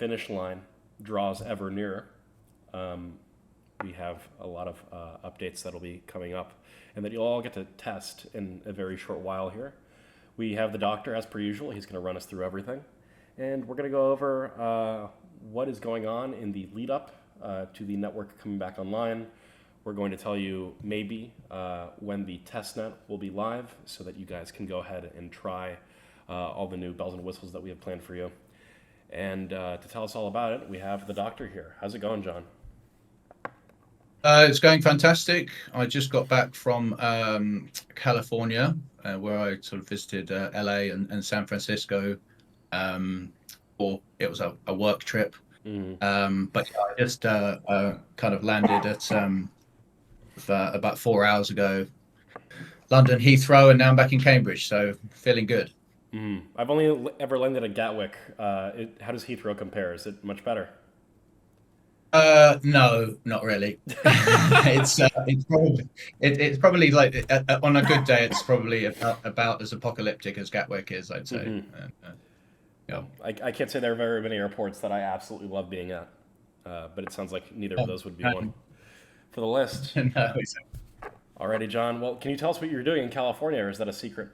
finish line draws ever nearer. We have a lot of updates that'll be coming up and that you'll all get to test in a very short while here. We have the doctor, as per usual. He's going to run us through everything. And we're going to go over what is going on in the lead up to the network coming back online. We're going to tell you maybe when the testnet will be live so that you guys can go ahead and try all the new bells and whistles that we have planned for you. And to tell us all about it, we have the doctor here. How's it going, John? It's going fantastic. I just got back from California, where I sort of visited LA and San Francisco. Or it was a work trip. But yeah, I just kind of landed at about 4 hours ago, London Heathrow, and now I'm back in Cambridge, so feeling good. I've only ever landed at Gatwick. How does Heathrow compare? Is it much better? No, not really. It's probably like on a good day, it's probably about as apocalyptic as Gatwick is, I'd say. Yeah. I can't say there are very many airports that I absolutely love being at, but it sounds like neither of those would be one for the list. No, Alrighty, John. Well, can you tell us what you're doing in California, or is that a secret?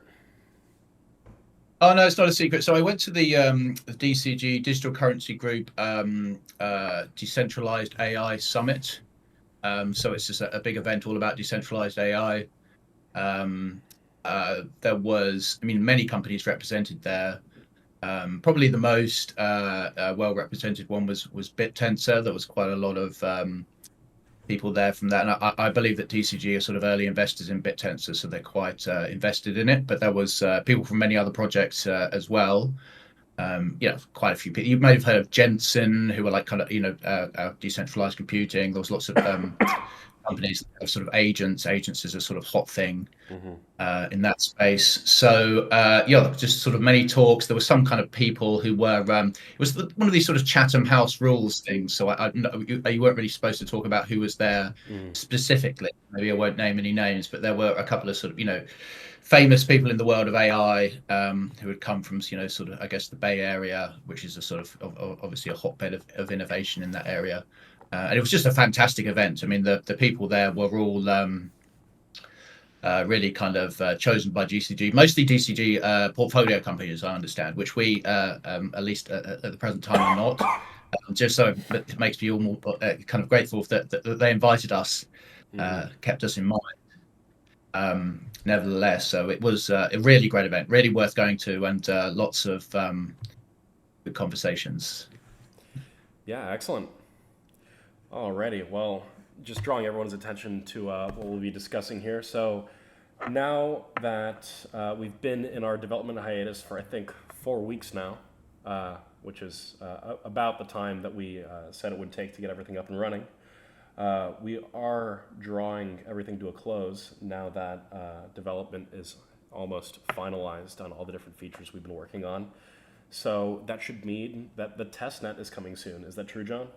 oh no, it's not a secret. So I went to the DCG Digital Currency Group Decentralized AI Summit. So it's just a big event all about decentralized AI. There was, I mean, many companies represented there. Probably the most well represented one was BitTensor. There was quite a lot of people there from that, and I believe that DCG are sort of early investors in BitTensor, so they're quite invested in it. But there was people from many other projects as well. Quite a few people. You may have heard of Jensen, who are like kind of decentralized computing. There was lots of companies that have sort of agents. Agents is a sort of hot thing in that space. So just sort of many talks. There were some kind of people who were. It was one of these sort of Chatham House rules things. So you weren't really supposed to talk about who was there specifically. Maybe I won't name any names, but there were a couple of sort of famous people in the world of AI who had come from sort of I guess the Bay Area, which is a sort of obviously a hotbed of innovation in that area. And it was just a fantastic event. I mean, the people there were all really kind of chosen by DCG, mostly DCG portfolio companies, I understand, which we, at least at the present time, are not. Just so it makes me all more kind of grateful that they invited us, kept us in mind. Nevertheless, so it was a really great event, really worth going to, and lots of good conversations. Yeah, excellent. Alrighty, well, just drawing everyone's attention to what we'll be discussing here. So now that we've been in our development hiatus for I think 4 weeks now, which is about the time that we said it would take to get everything up and running, we are drawing everything to a close now that development is almost finalized on all the different features we've been working on. So that should mean that the testnet is coming soon. Is that true, John?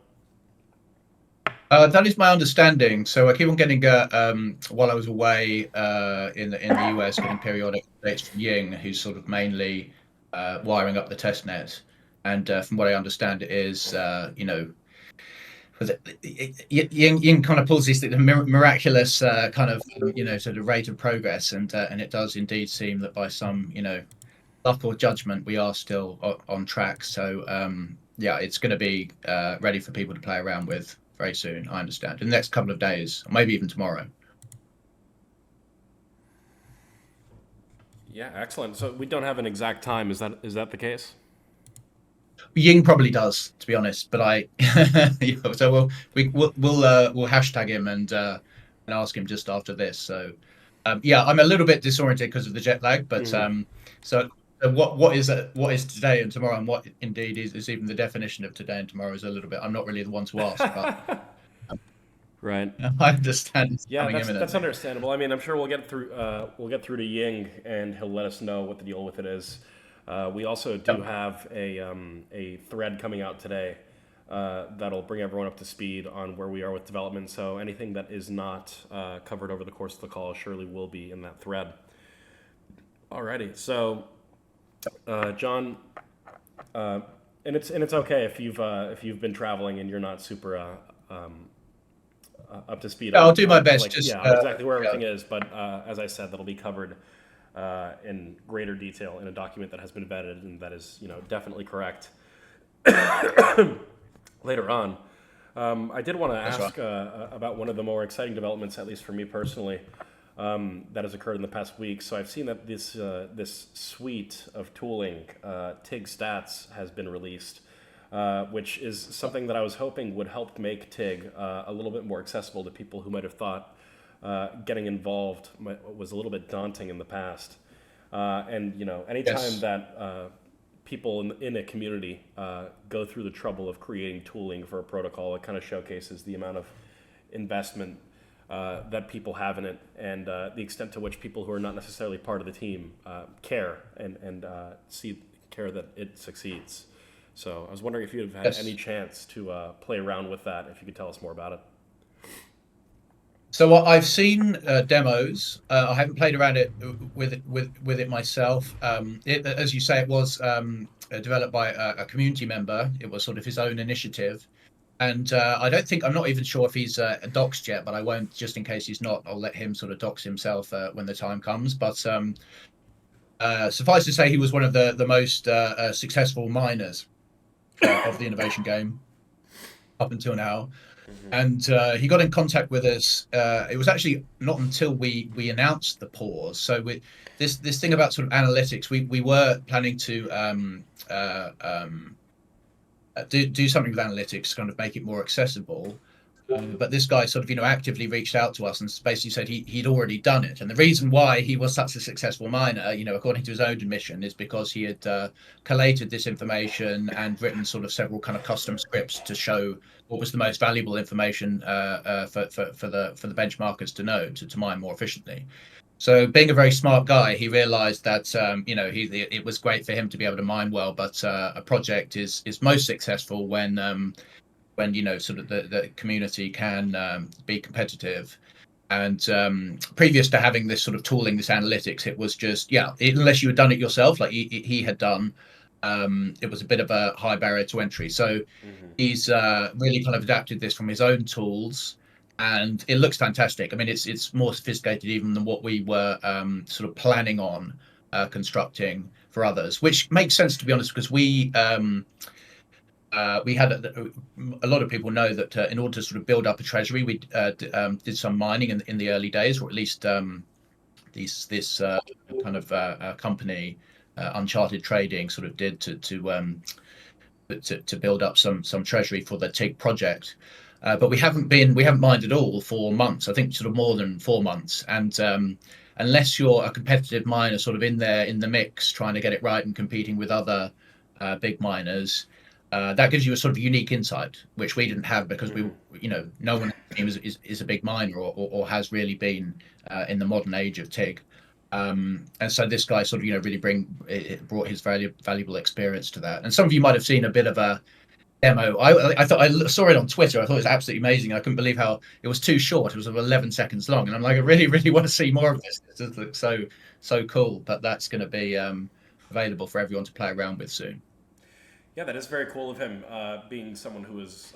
That is my understanding. So I keep on getting, while I was away in the US, getting periodic updates from Ying, who's sort of mainly wiring up the test net. And from what I understand, it is, Ying kind of pulls this miraculous kind of, sort of rate of progress. And it does indeed seem that by some, luck or judgment, we are still on track. So it's going to be ready for people to play around with very soon, I understand, in the next couple of days, or maybe even tomorrow. Yeah, excellent. So we don't have an exact time. Is that the case? Ying probably does, to be honest. But so we'll hashtag him and ask him just after this. So I'm a little bit disoriented because of the jet lag. But so what is today and tomorrow, and what indeed is even the definition of today and tomorrow is a little bit. I'm not really the one to ask, but right. I understand. Yeah, that's understandable. I mean, I'm sure we'll get through to Ying, and he'll let us know what the deal with it is. We also do have a thread coming out today that'll bring everyone up to speed on where we are with development. So anything that is not covered over the course of the call surely will be in that thread. Alrighty, so John, and it's okay if you've been traveling and you're not super up to speed Yeah, I'll do my on best. like Just yeah on exactly where yeah, everything is. But as I said, that'll be covered in greater detail in a document that has been vetted and that is definitely correct later on. I did want to that's right. ask about one of the more exciting developments, at least for me personally, that has occurred in the past week. So I've seen that this suite of tooling, TIG Stats, has been released, which is something that I was hoping would help make TIG a little bit more accessible to people who might have thought getting involved was a little bit daunting in the past. And anytime Yes. that people in a community go through the trouble of creating tooling for a protocol, it kind of showcases the amount of investment that people have in it, and the extent to which people who are not necessarily part of the team care and see care that it succeeds. So I was wondering if you'd have had any Yes. chance to play around with that, if you could tell us more about it. So I've seen demos. I haven't played around it with it myself. As you say, it was developed by a community member. It was sort of his own initiative, and I don't think I'm not even sure if he's doxed yet. But I won't, just in case he's not. I'll let him sort of dox himself when the time comes. But suffice to say, he was one of the most successful miners of the innovation game up until now, and he got in contact with us. It was actually not until we announced the pause. So this thing about sort of analytics, we were planning to do something with analytics, kind of make it more accessible. But this guy sort of actively reached out to us and basically said he'd already done it. And the reason why he was such a successful miner, according to his own admission, is because he had collated this information and written sort of several kind of custom scripts to show what was the most valuable information for the benchmarkers to know to mine more efficiently. So, being a very smart guy, he realized that it was great for him to be able to mine well, but a project is most successful when sort of the community can be competitive. And previous to having this sort of tooling, this analytics, it was just unless you had done it yourself, like he had done, it was a bit of a high barrier to entry. So Hmm. he's really kind of adapted this from his own tools, and it looks fantastic. I mean, it's more sophisticated even than what we were sort of planning on constructing for others, which makes sense, to be honest, because we had a lot of people know that in order to sort of build up a treasury, we did some mining in the early days, or at least this kind of company, Uncharted Trading, sort of did to build up some treasury for the TIG project. But we haven't mined at all for months. I think sort of more than 4 months. And unless you're a competitive miner, sort of in there in the mix, trying to get it right and competing with other big miners, that gives you a sort of unique insight, which we didn't have because Hmm. no one in the team is a big miner or has really been in the modern age of TIG. And so this guy sort of really brought his valuable experience to that. And some of you might have seen a bit of a demo. I thought I saw it on Twitter. I thought it was absolutely amazing. I couldn't believe how it was too short. It was 11 seconds long, and I'm like, I really, really want to see more of this. This looks so cool. But that's going to be available for everyone to play around with soon. Yeah, that is very cool of him, being someone who is,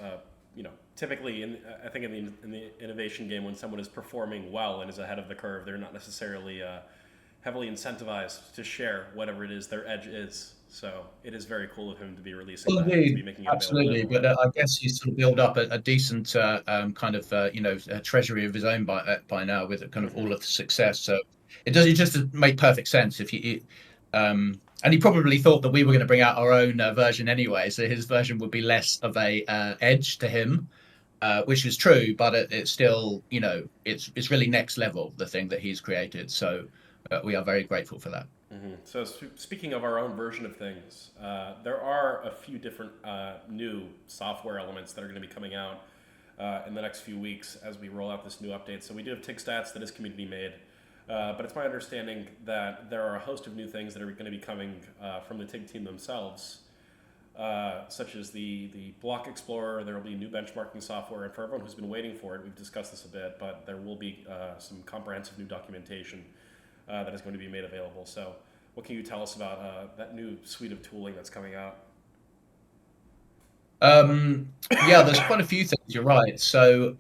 typically I think in the innovation game, when someone is performing well and is ahead of the curve, they're not necessarily heavily incentivized to share whatever it is their edge is. So it is very cool of him to be releasing Well, that and to be indeed, making it available to absolutely. everyone. But I guess he's sort of built up a decent kind of a treasury of his own by now with kind of Hmm. all of the success. So it just make perfect sense if and he probably thought that we were going to bring out our own version anyway. So his version would be less of a edge to him, which is true. But it's still it's really next level, the thing that he's created. So we are very grateful for that. Hmm. So speaking of our own version of things, there are a few different new software elements that are going to be coming out in the next few weeks as we roll out this new update. So we do have TIG Stats that is community made, but it's my understanding that there are a host of new things that are going to be coming from the TIG team themselves, such as the Block Explorer. There will be new benchmarking software, and for everyone who's been waiting for it, we've discussed this a bit, but there will be some comprehensive new documentation that is going to be made available. So, what can you tell us about that new suite of tooling that's coming out? Yeah, there's quite a few things. You're right. So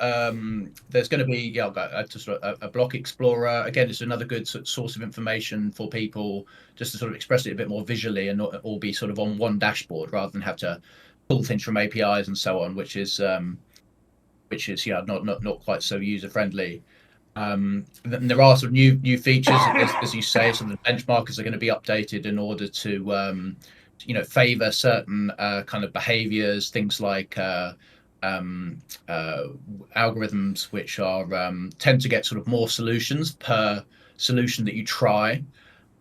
there's going to be just a block explorer. Again, it's another good source of information for people just to sort of express it a bit more visually and not all be sort of on one dashboard rather than have to pull things from APIs and so on, which is yeah not quite so user friendly. There are sort of new features, as you say, some of the benchmarkers are going to be updated in order to favor certain kind of behaviors, things like um, uh, algorithms which are tend to get sort of more solutions per solution that you try.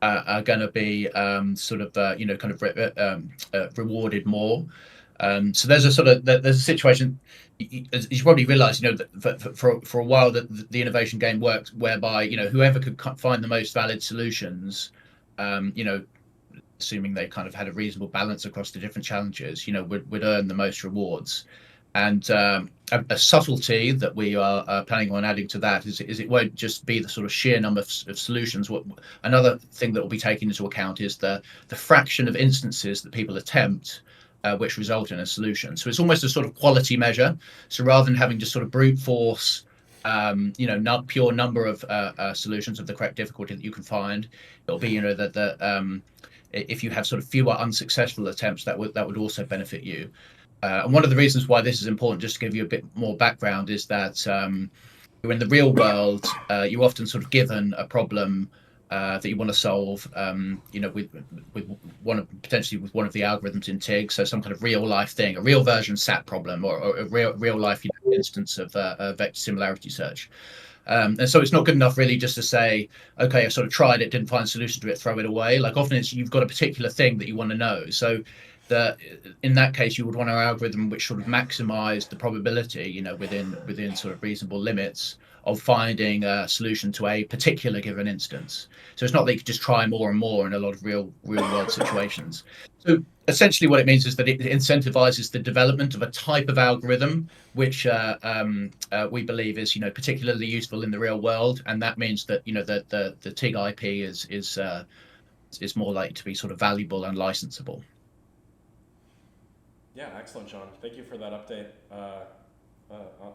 Are going to be sort of kind of rewarded more. So there's a situation. As you probably realise, that for a while that the innovation game worked, whereby whoever could find the most valid solutions, assuming they kind of had a reasonable balance across the different challenges, would earn the most rewards. And a subtlety that we are planning on adding to that is it won't just be the sort of sheer number of solutions. Another thing that will be taken into account is the fraction of instances that people attempt, which result in a solution. So it's almost a sort of quality measure. So rather than having just sort of brute force, not pure number of solutions of the correct difficulty that you can find, it'll be that if you have sort of fewer unsuccessful attempts, that would also benefit you. And one of the reasons why this is important, just to give you a bit more background, is that in the real world, you're often sort of given a problem that you want to solve, with potentially with one of the algorithms in TIG, so some kind of real life thing, a real version SAT problem, or a real life instance of vector similarity search. And so it's not good enough really just to say, okay, I sort of tried it, didn't find a solution to it, throw it away. Like often you've got a particular thing that you want to know. So in that case, you would want an algorithm which sort of maximized the probability, within sort of reasonable limits of finding a solution to a particular given instance. So it's not that you could just try more and more in a lot of real world situations. So essentially what it means is that it incentivizes the development of a type of algorithm which we believe is particularly useful in the real world, and that means that the TIG IP is more likely to be sort of valuable and licensable. Yeah, excellent, John. Thank you for that update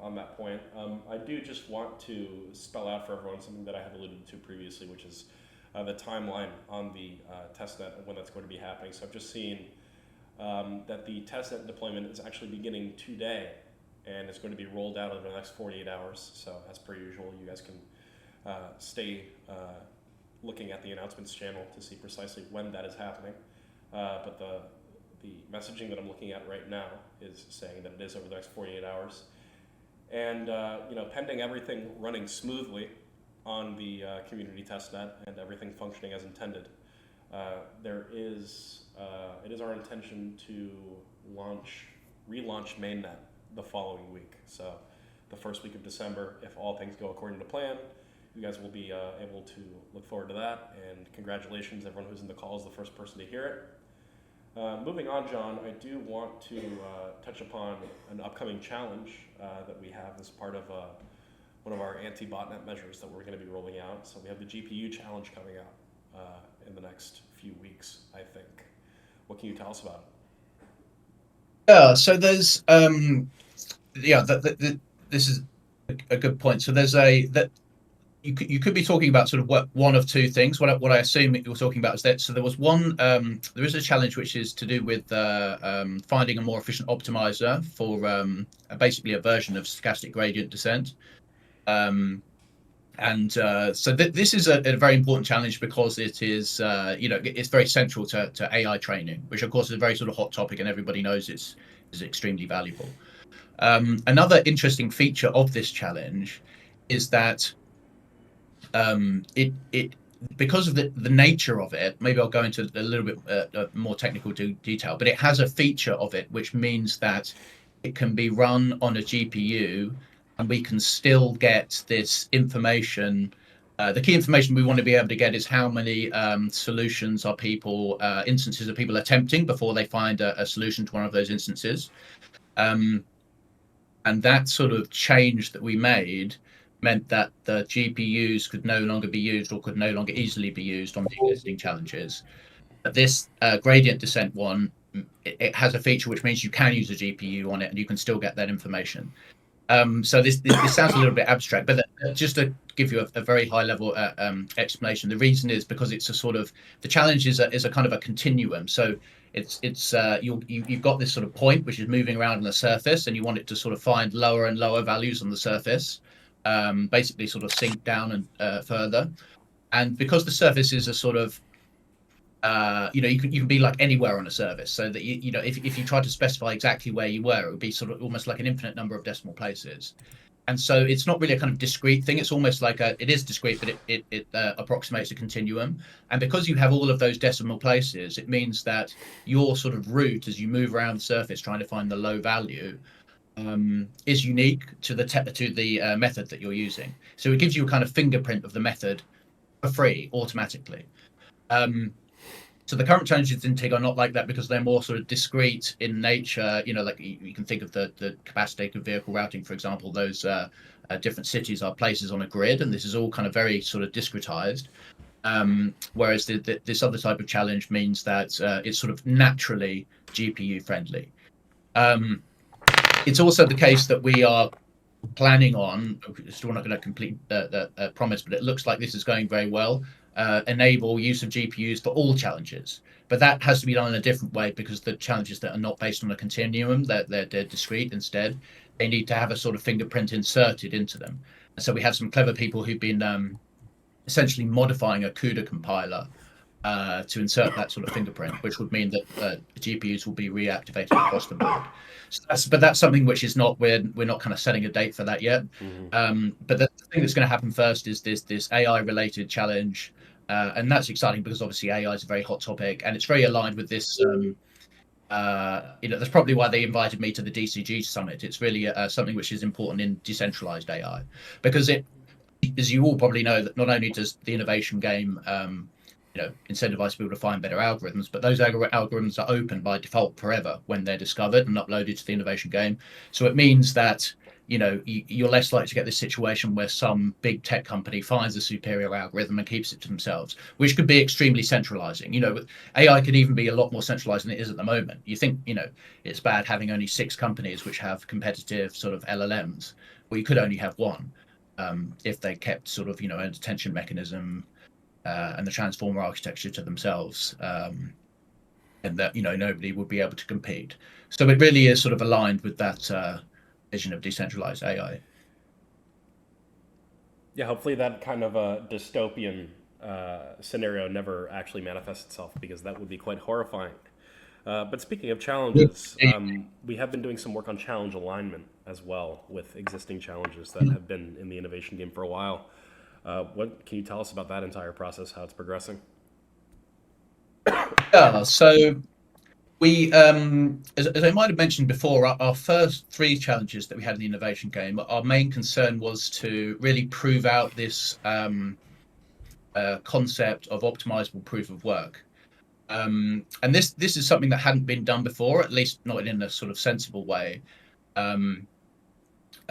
on that point. I do just want to spell out for everyone something that I have alluded to previously, which is the timeline on the testnet and when that's going to be happening. So I've just seen that the testnet deployment is actually beginning today, and it's going to be rolled out over the next 48 hours. So as per usual, you guys can stay looking at the announcements channel to see precisely when that is happening. But the messaging that I'm looking at right now is saying that it is over the next 48 hours. And pending everything running smoothly on the community testnet and everything functioning as intended, it is our intention to relaunch mainnet the following week. So the first week of December, if all things go according to plan, you guys will be able to look forward to that. And congratulations, everyone who's in the call is the first person to hear it. Moving on, John, I do want to touch upon an upcoming challenge that we have as part of one of our anti-botnet measures that we're going to be rolling out. So we have the GPU challenge coming out in the next few weeks, I think. What can you tell us about it? Yeah, so there's this is a good point. So there's you could be talking about sort of one of two things. What I assume you're talking about is that so there was one there is a challenge which is to do with finding a more efficient optimizer for basically a version of stochastic gradient descent. So this is a very important challenge because it is it's very central to AI training, which of course is a very sort of hot topic, and everybody knows it's is extremely valuable. Another interesting feature of this challenge is that it because of the nature of it, maybe I'll go into a little bit more technical detail, but it has a feature of it which means that it can be run on a GPU and we can still get this information. The key information we want to be able to get is how many solutions are instances of people attempting before they find a solution to one of those instances. And that sort of change that we made meant that the GPUs could no longer be used or could no longer easily be used on the existing challenges. But this gradient descent one it has a feature which means you can use a GPU on it and you can still get that information. So this sounds a little bit abstract, but just to give you a very high level explanation, the reason is because it's a sort of, the challenge is a kind of a continuum. So you've got this sort of point which is moving around on the surface, and you want it to sort of find lower and lower values on the surface, basically sort of sink down and further. And because the surface is a sort of you can be like anywhere on a surface, so that if you try to specify exactly where you were, it would be sort of almost like an infinite number of decimal places. And so it's not really a kind of discrete thing. It's almost like it is discrete, but it approximates a continuum. And because you have all of those decimal places, it means that your sort of route as you move around the surface trying to find the low value is unique to the method that you're using. So it gives you a kind of fingerprint of the method for free automatically. So the current challenges in TIG are not like that because they're more sort of discrete in nature. Like you can think of the capacitated vehicle routing, for example. Those different cities are places on a grid, and this is all kind of very sort of discretized. Whereas this other type of challenge means that it's sort of naturally GPU friendly. It's also the case that we are planning on, still not going to complete the promise, but it looks like this is going very well, enable use of GPUs for all challenges. But that has to be done in a different way, because the challenges that are not based on a continuum, they're discrete instead. They need to have a sort of fingerprint inserted into them. And so we have some clever people who've been essentially modifying a CUDA compiler to insert that sort of fingerprint, which would mean that GPUs will be reactivated across the board. So that's something which is not, we're not kind of setting a date for that yet. But the thing that's going to happen first is this AI related challenge. And that's exciting because obviously AI is a very hot topic, and it's very aligned with this. That's probably why they invited me to the DCG summit. It's really something which is important in decentralized AI, because as you all probably know, that not only does the innovation game incentivize people to find better algorithms, but those algorithms are open by default forever when they're discovered and uploaded to the innovation game. So it means that you're less likely to get this situation where some big tech company finds a superior algorithm and keeps it to themselves, which could be extremely centralizing. AI could even be a lot more centralized than it is at the moment. You think, it's bad having only 6 companies which have competitive sort of LLMs. Well, you could only have one if they kept sort of, an attention mechanism and the transformer architecture to themselves, and that, nobody would be able to compete. So it really is sort of aligned with that vision of decentralized AI. Yeah, hopefully that kind of a dystopian scenario never actually manifests itself, because that would be quite horrifying. But speaking of challenges, we have been doing some work on challenge alignment as well with existing challenges that have been in the innovation game for a while. What can you tell us about that entire process, how it's progressing? Yeah, so we, as I might have mentioned before, our first 3 challenges that we had in the innovation game, our main concern was to really prove out this concept of optimizable proof of work. And this is something that hadn't been done before, at least not in a sort of sensible way.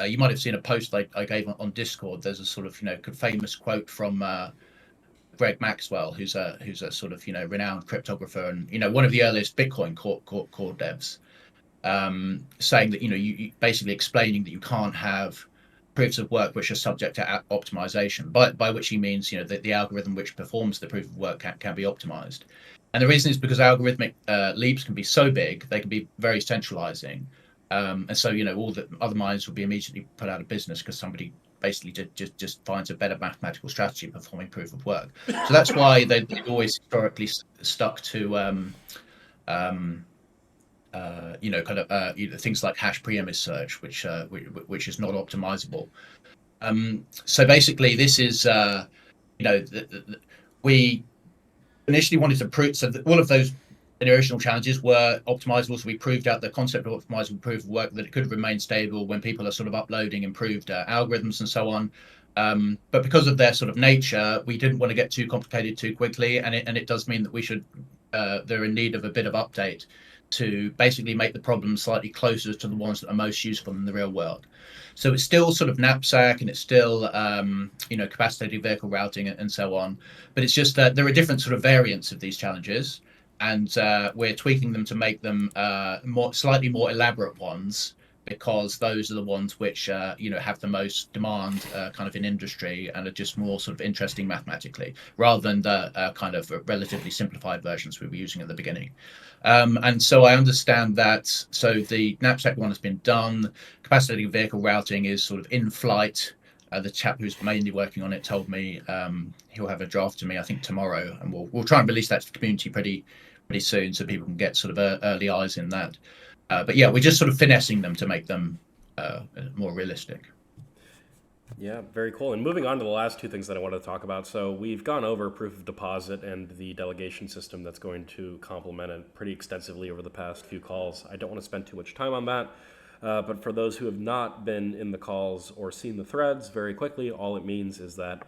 You might have seen a post I gave on Discord. There's a sort of famous quote from Greg Maxwell, who's a sort of renowned cryptographer and one of the earliest Bitcoin core devs, saying that you basically explaining that you can't have proofs of work which are subject to optimization, by which he means that the algorithm which performs the proof of work can be optimized. And the reason is because algorithmic leaps can be so big, they can be very centralizing, and so all the other minds would be immediately put out of business because somebody basically just finds a better mathematical strategy performing proof of work. So that's why they've always historically stuck to things like hash preimage search, which is not optimizable. So basically, this is we initially wanted to prove, so that all of those original challenges were optimizable. So we proved out the concept of optimizable proof of work, that it could remain stable when people are sort of uploading improved algorithms and so on. But because of their sort of nature, we didn't want to get too complicated too quickly, and it does mean that we should they're in need of a bit of update to basically make the problems slightly closer to the ones that are most useful in the real world. So it's still sort of knapsack, and it's still capacitated vehicle routing and so on, but it's just that there are different sort of variants of these challenges. and we're tweaking them to make them slightly more elaborate ones, because those are the ones which have the most demand kind of in industry and are just more sort of interesting mathematically, rather than the kind of relatively simplified versions we were using at the beginning. And so I understand that. So the knapsack one has been done. Capacity vehicle routing is sort of in flight. The chap who's mainly working on it told me he'll have a draft to me, I think, tomorrow, and we'll try and release that to the community pretty soon, so people can get sort of early eyes in that. But yeah, we're just sort of finessing them to make them more realistic. Yeah, very cool. And moving on to the last two things that I wanted to talk about. So we've gone over proof of deposit and the delegation system that's going to complement it pretty extensively over the past few calls. I don't want to spend too much time on that. But for those who have not been in the calls or seen the threads, very quickly, all it means is that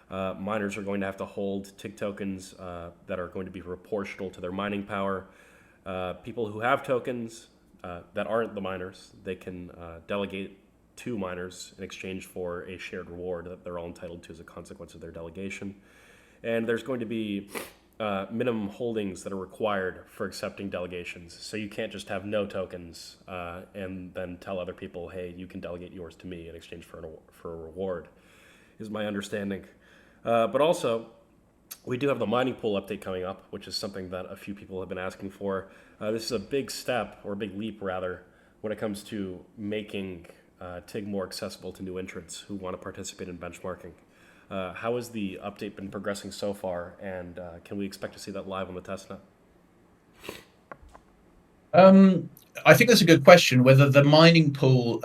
miners are going to have to hold TIG tokens that are going to be proportional to their mining power. People who have tokens that aren't the miners, they can delegate to miners in exchange for a shared reward that they're all entitled to as a consequence of their delegation. And there's going to be minimum holdings that are required for accepting delegations. So you can't just have no tokens and then tell other people, hey, you can delegate yours to me in exchange for a reward, is my understanding. But also, we do have the mining pool update coming up, which is something that a few people have been asking for. This is a big step, or a big leap rather, when it comes to making TIG more accessible to new entrants who want to participate in benchmarking. How has the update been progressing so far, and can we expect to see that live on the testnet? I think that's a good question. Whether the mining pool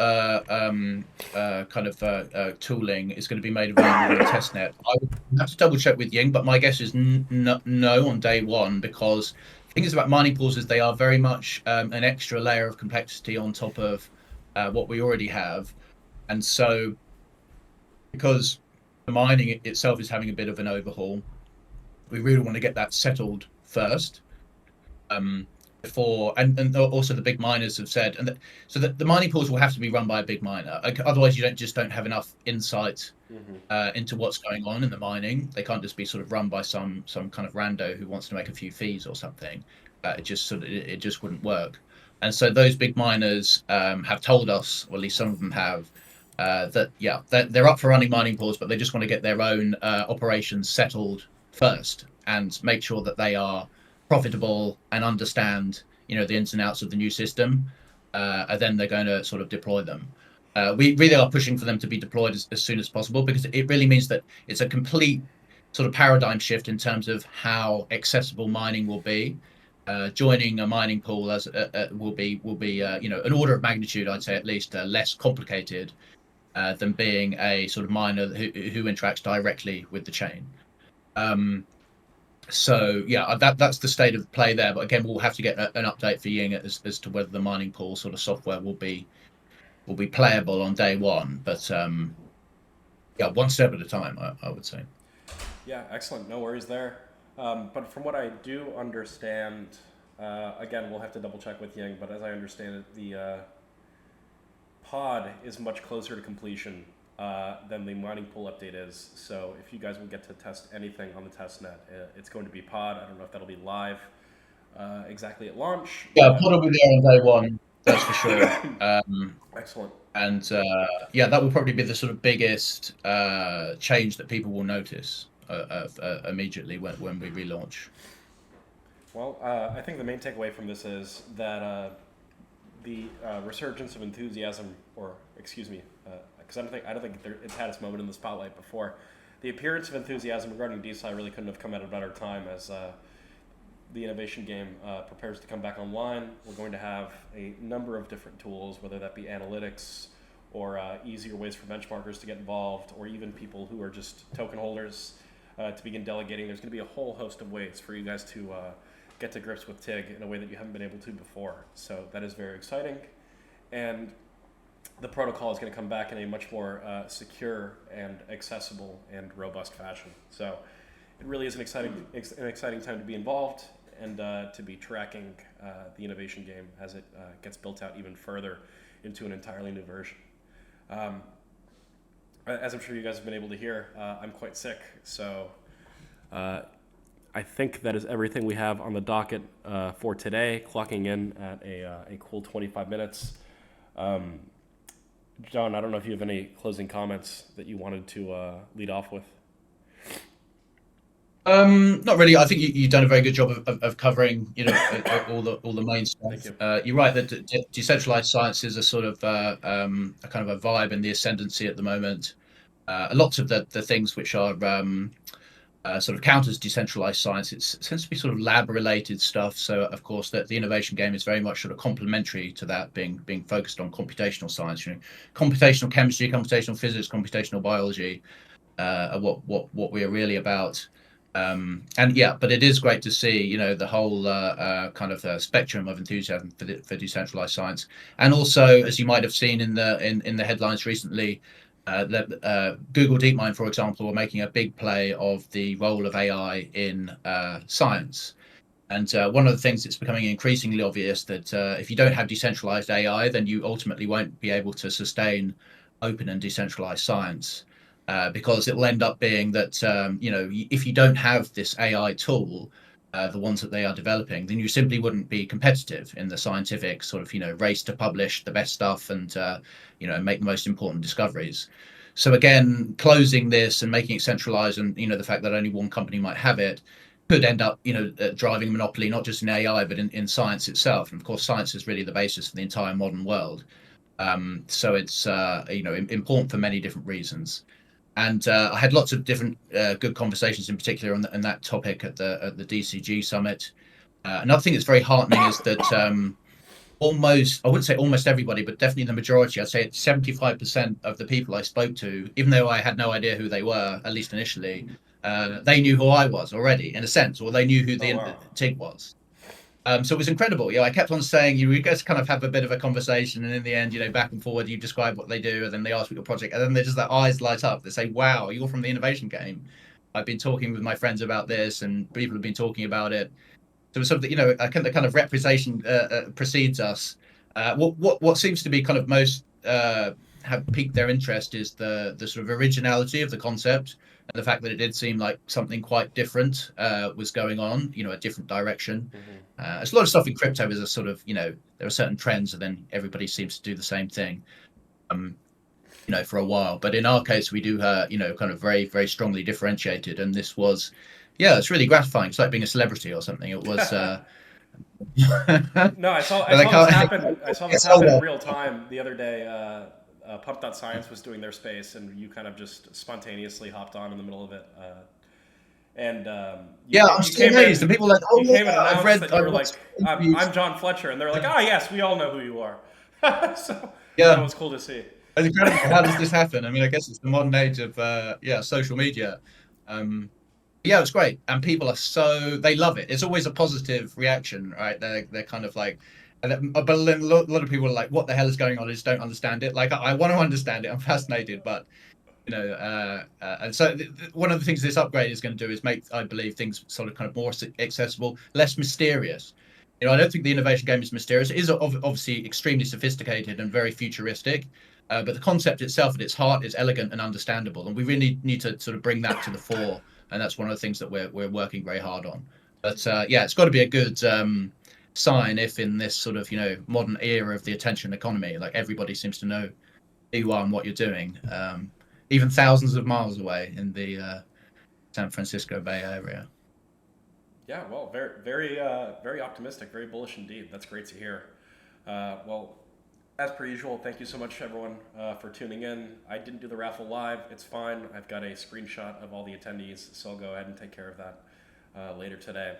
tooling is going to be made available on the testnet, I would have to double check with Ying, but my guess is no on day one, because the thing is about mining pools is they are very much an extra layer of complexity on top of what we already have, and so because the mining itself is having a bit of an overhaul, we really want to get that settled first. Before, and also the big miners have said, so that the mining pools will have to be run by a big miner. Otherwise, you don't have enough insight into what's going on in the mining. They can't just be sort of run by some kind of rando who wants to make a few fees or something. It just wouldn't work. And so those big miners have told us, or at least some of them have, that yeah, they're up for running mining pools, but they just want to get their own operations settled first and make sure that they are profitable and understand the ins and outs of the new system, and then they're going to sort of deploy them. We really are pushing for them to be deployed as soon as possible, because it really means that it's a complete sort of paradigm shift in terms of how accessible mining will be. Joining a mining pool as will be an order of magnitude, I'd say at least, less complicated than being a sort of miner who interacts directly with the chain. So yeah, that's the state of play there. But again, we'll have to get an update for Ying as to whether the mining pool sort of software will be playable on day one. But yeah, one step at a time, I would say. Yeah, excellent. No worries there. But from what I do understand, again, we'll have to double check with Ying, but as I understand it, the pod is much closer to completion than the mining pool update is. So if you guys will get to test anything on the testnet, it's going to be pod. I don't know if that'll be live exactly at launch. Yeah, pod will be there on day one, that's for sure. Excellent. And yeah, that will probably be the sort of biggest change that people will notice immediately when we relaunch. Well, I think the main takeaway from this is that the resurgence of enthusiasm, or excuse me, because I don't think it's had its moment in the spotlight before. The appearance of enthusiasm regarding DeSci really couldn't have come at a better time as the innovation game prepares to come back online. We're going to have a number of different tools, whether that be analytics or easier ways for benchmarkers to get involved, or even people who are just token holders to begin delegating. There's going to be a whole host of ways for you guys to get to grips with TIG in a way that you haven't been able to before. So that is very exciting. And the protocol is going to come back in a much more secure and accessible and robust fashion. So it really is an exciting time to be involved and to be tracking the innovation game as it gets built out even further into an entirely new version. As I'm sure you guys have been able to hear, I'm quite sick, so I think that is everything we have on the docket for today, clocking in at a cool 25 minutes. Um, John, I don't know if you have any closing comments that you wanted to lead off with. Not really. I think you've done a very good job of covering, all the main Thank stuff. you. You're right that decentralized sciences are sort of a kind of a vibe in the ascendancy at the moment. Lots of the things which are sort of counters decentralized science, it tends to be sort of lab related stuff. So of course that the innovation game is very much sort of complementary to that, being focused on computational science. Computational chemistry, computational physics, computational biology are what we are really about. And yeah, but it is great to see, the whole kind of spectrum of enthusiasm for decentralized science, and also, as you might have seen in the headlines recently, Google DeepMind, for example, are making a big play of the role of AI in science. And one of the things that's becoming increasingly obvious that if you don't have decentralized AI, then you ultimately won't be able to sustain open and decentralized science. Because it'll end up being that if you don't have this AI tool, the ones that they are developing, then you simply wouldn't be competitive in the scientific sort of race to publish the best stuff and make the most important discoveries. So again, closing this and making it centralized, and the fact that only one company might have it, could end up driving a monopoly not just in AI but in science itself. And of course, science is really the basis for the entire modern world. So it's important for many different reasons. And I had lots of different good conversations, in particular on that topic at the DCG summit. Another thing that's very heartening is that almost, I wouldn't say almost everybody, but definitely the majority, I'd say 75% of the people I spoke to, even though I had no idea who they were, at least initially, they knew who I was already, in a sense, or they knew who Oh, the wow. TIG was. So it was incredible. I kept on saying, you guys kind of have a bit of a conversation, and in the end, back and forward, you describe what they do, and then they ask what your project, and then they just their eyes light up. They say, "Wow, you're from the innovation game. I've been talking with my friends about this, and people have been talking about it." So it's sort of the kind of representation precedes us. What seems to be kind of most have piqued their interest is the sort of originality of the concept, and the fact that it did seem like something quite different was going on, a different direction. Hmm. There's a lot of stuff in crypto is a sort of there are certain trends, and then everybody seems to do the same thing. Um, for a while. But in our case, we do, kind of very, very strongly differentiated. And this was, yeah, it's really gratifying. It's like being a celebrity or something. It was, No, I they saw this can't, happen. I saw get this sold happen in off. real time the other day. Pump.science was doing their space, and you kind of just spontaneously hopped on in the middle of it. And Yeah, I'm you still came amazed. in, And people are like, oh, you yeah, came and announced that you I've were watched like, interviews. I'm John Fletcher, and they're like, Yeah, oh yes, we all know who you are. So that yeah. was cool to see. It's incredible. How does this happen? I mean, I guess it's the modern age of, social media. Um, yeah, it's great, and people are they love it. It's always a positive reaction, right? They're kind of like, but then a lot of people are like, "What the hell is going on?" I just don't understand it. Like, I want to understand it. I'm fascinated, but and so one of the things this upgrade is going to do is make, I believe, things sort of kind of more accessible, less mysterious. I don't think the innovation game is mysterious. It is obviously extremely sophisticated and very futuristic, but the concept itself at its heart is elegant and understandable, and we really need to sort of bring that to the fore. And that's one of the things that we're working very hard on. But yeah, it's got to be a good sign if in this sort of modern era of the attention economy, like everybody seems to know who you are and what you're doing, even thousands of miles away in the San Francisco Bay Area. Yeah, well, very optimistic, very bullish indeed. That's great to hear. Well, as per usual, thank you so much, everyone, for tuning in. I didn't do the raffle live. It's fine. I've got a screenshot of all the attendees, so I'll go ahead and take care of that later today.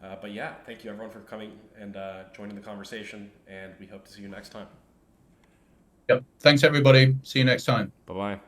But yeah, thank you, everyone, for coming and joining the conversation, and we hope to see you next time. Yep. Thanks, everybody. See you next time. Bye bye.